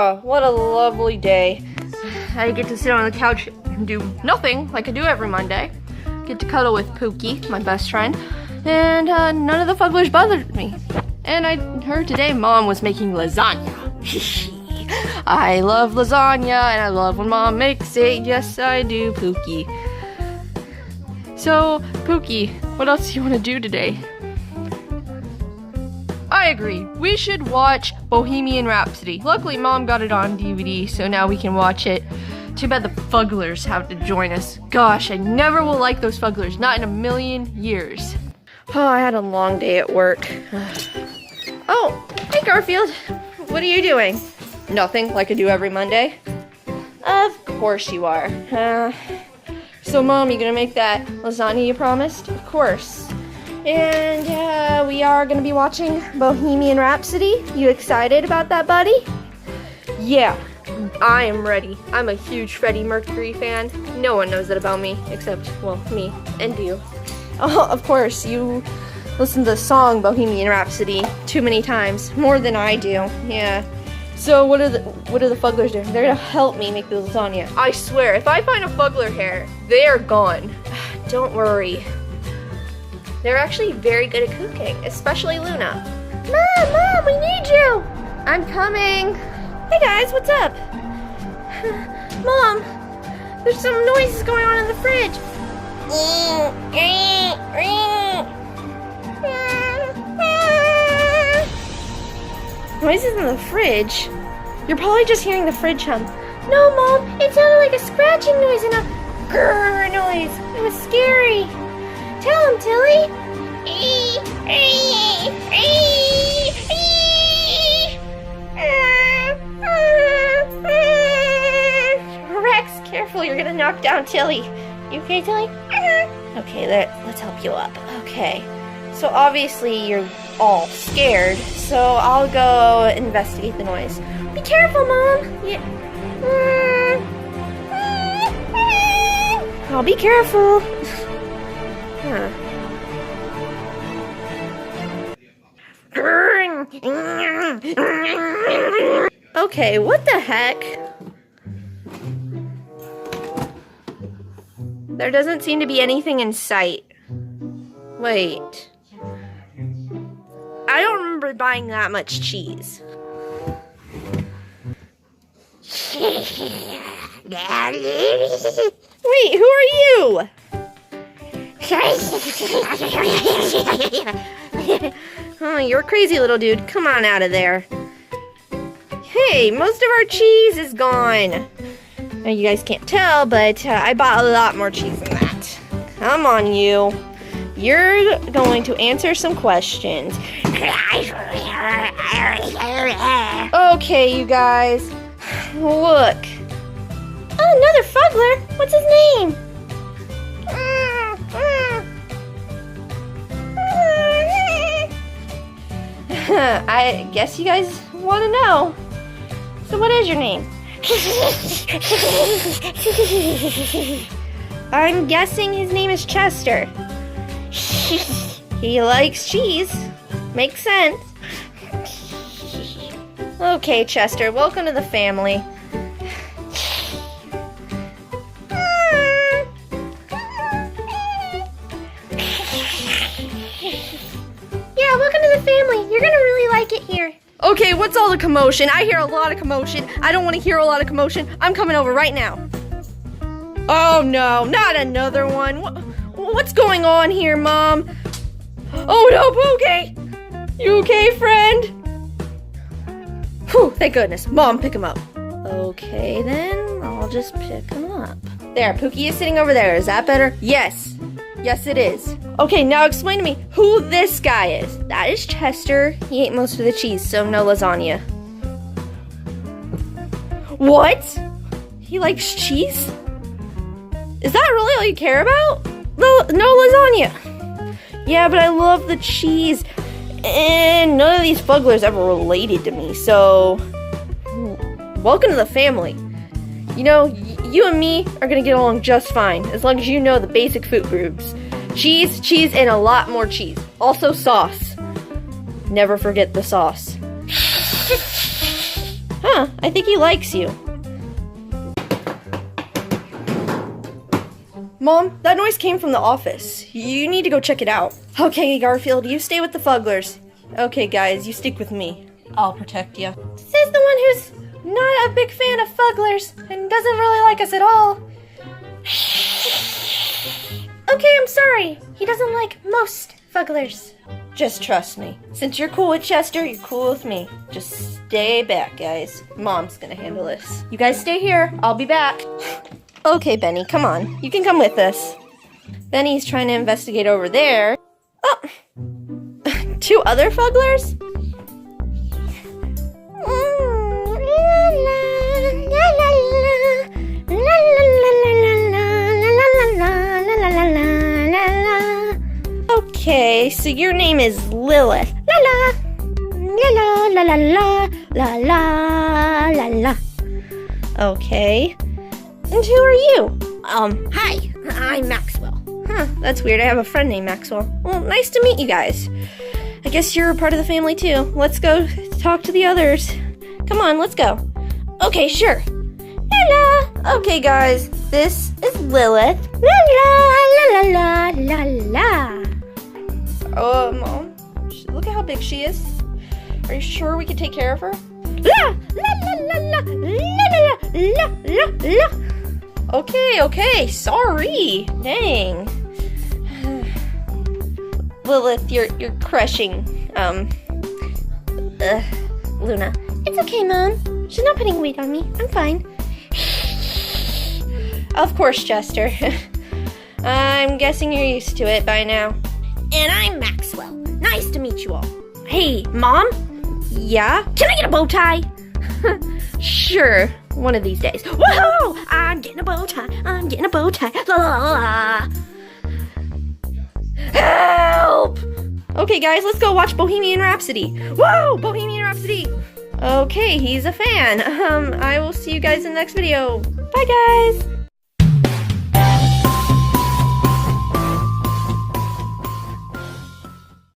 Oh, what a lovely day. I get to sit on the couch and do nothing like I do every Monday. Get to cuddle with Pookie, my best friend, and none of the fugglers bothered me. And I heard today Mom was making lasagna. I love lasagna, and I love when Mom makes it. Yes, I do, Pookie. So, Pookie, what else do you want to do today? I agree. We should watch Bohemian Rhapsody. Luckily, Mom got it on DVD, so now we can watch it. Too bad the fugglers have to join us. Gosh, I never will like those fugglers. Not in a million years. Oh, I had a long day at work. Oh, hey Garfield. What are you doing? Nothing, like I do every Monday. Of course you are. So Mom, you gonna make that lasagna you promised? Of course. And we are gonna be watching Bohemian Rhapsody. You excited about that, buddy? Yeah, I am ready. I'm a huge Freddie Mercury fan. No one knows that about me, except, well, me and you. Oh, of course, you listen to the song Bohemian Rhapsody too many times, more than I do. Yeah. So what are the fugglers doing? They're gonna help me make the lasagna. I swear, if I find a fuggler hair, they are gone. Don't worry. They're actually very good at cooking, especially Luna. Mom, we need you! I'm coming. Hey guys, what's up? Mom, there's some noises going on in the fridge. Noises in the fridge? You're probably just hearing the fridge hum. No, Mom, it sounded like a scratching noise and a grrr noise. It was scary. Tell him, Tilly. Rex, careful, you're gonna knock down Tilly. You okay, Tilly? Okay, let's help you up. Okay. So obviously you're all scared, so I'll go investigate the noise. Be careful, Mom! Yeah. I'll be careful. Huh. Okay, what the heck? There doesn't seem to be anything in sight. Wait. I don't remember buying that much cheese. Wait, who are you? Oh, you're a crazy little dude. Come on out of there. Hey, most of our cheese is gone. Now, you guys can't tell, but I bought a lot more cheese than that. Come on, you. You're going to answer some questions. Okay, you guys. Look. Oh, another fuggler. What's his name? I guess you guys want to know. So what is your name? I'm guessing his name is Chester. He likes cheese. Makes sense. Okay, Chester, welcome to the family. Yeah, welcome to the family. You're gonna really like it here. Okay, what's all the commotion? I hear a lot of commotion. I don't want to hear a lot of commotion. I'm coming over right now. Oh no, not another one. What's going on here, Mom? Oh no, Pookie! You okay, friend? Whew, thank goodness. Mom, pick him up. Okay, then. I'll just pick him up. There, Pookie is sitting over there. Is that better? Yes. Yes, it is. Okay, now explain to me who this guy is. That is Chester. He ate most of the cheese, so no lasagna. What? He likes cheese? Is that really all you care about? No lasagna. Yeah, but I love the cheese. And none of these fugglers ever related to me, so welcome to the family. You know, you and me are gonna get along just fine, as long as you know the basic food groups. Cheese, and a lot more cheese. Also sauce. Never forget the sauce. Huh, I think he likes you. Mom, that noise came from the office. You need to go check it out. Okay, Garfield, you stay with the Fugglers. Okay, guys, you stick with me. I'll protect you. Says the one who's not a big fan of Fugglers and doesn't really like us at all. Okay, I'm sorry. He doesn't like most Fugglers. Just trust me. Since you're cool with Chester, you're cool with me. Just stay back, guys. Mom's gonna handle this. You guys stay here. I'll be back. Okay, Benny, come on. You can come with us. Benny's trying to investigate over there. Oh! 2 other Fugglers? Okay, so your name is Lilith. La la! La la la la la la la la. Okay. And who are you? Hi, I'm Maxwell. Huh, that's weird. I have a friend named Maxwell. Well, nice to meet you guys. I guess you're a part of the family too. Let's go talk to the others. Come on, let's go. Okay, sure. La la. Okay, guys, this is Lilith. La la la la la la. Oh, Mom, look at how big she is. Are you sure we can take care of her? La la la la la la la la la. Okay, sorry. Dang. Lilith, you're crushing, Luna. It's okay, Mom. She's not putting weight on me. I'm fine. Of course, Chester. I'm guessing you're used to it by now. And I'm Maxwell. Nice to meet you all. Hey, Mom? Yeah? Can I get a bow tie? Sure, one of these days. Whoa! I'm getting a bow tie. I'm getting a bow tie. La la la la. Help! Okay, guys, let's go watch Bohemian Rhapsody. Whoa! Bohemian Rhapsody! Okay, he's a fan. I will see you guys in the next video. Bye, guys!